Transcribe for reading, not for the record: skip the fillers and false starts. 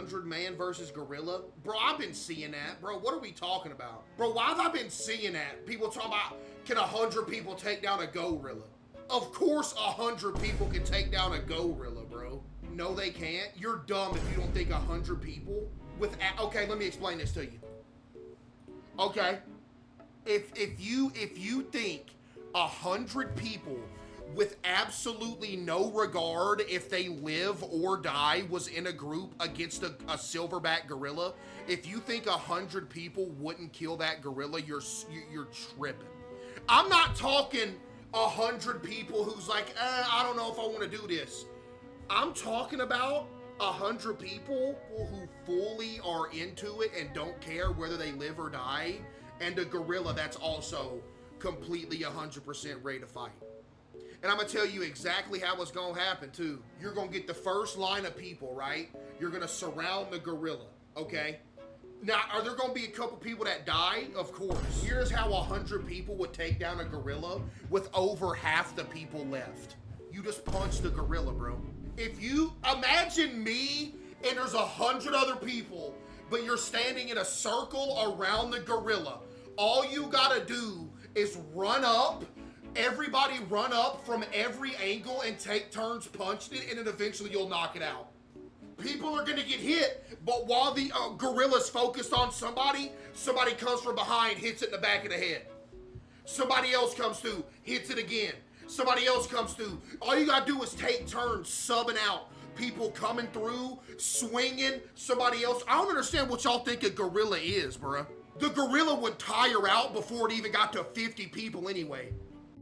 100 man versus gorilla? Bro, I've been seeing that. Bro, what are we talking about? Bro, why have I been seeing that? People talking about, can 100 people take down a gorilla? Of course 100 people can take down a gorilla, bro. No, they can't. You're dumb if you don't think 100 people with... Okay, let me explain this to you. Okay. If you think 100 people with absolutely no regard if they live or die was in a group against a silverback gorilla, if you think 100 people wouldn't kill that gorilla, you're tripping. I'm not talking 100 people who's like, I don't know if I want to do this. I'm talking about 100 people who fully are into it and don't care whether they live or die, and a gorilla that's also completely 100% ready to fight. And I'm gonna tell you exactly how it's gonna happen too. You're gonna get the first line of people, right? You're gonna surround the gorilla, okay? Now, are there gonna be a couple people that die? Of course. Here's how 100 people would take down a gorilla with over half the people left. You just punch the gorilla, bro. If you imagine me and there's 100 other people, but you're standing in a circle around the gorilla, all you gotta do is run up. Everybody run up from every angle and take turns punching it, and then eventually you'll knock it out. People are gonna get hit, but while the gorilla's focused on somebody comes from behind, hits it in the back of the head. Somebody else comes through, hits it again. Somebody else comes through. All you gotta do is take turns subbing out. People coming through, swinging, somebody else. I don't understand what y'all think a gorilla is, bruh. The gorilla would tire out before it even got to 50 people anyway.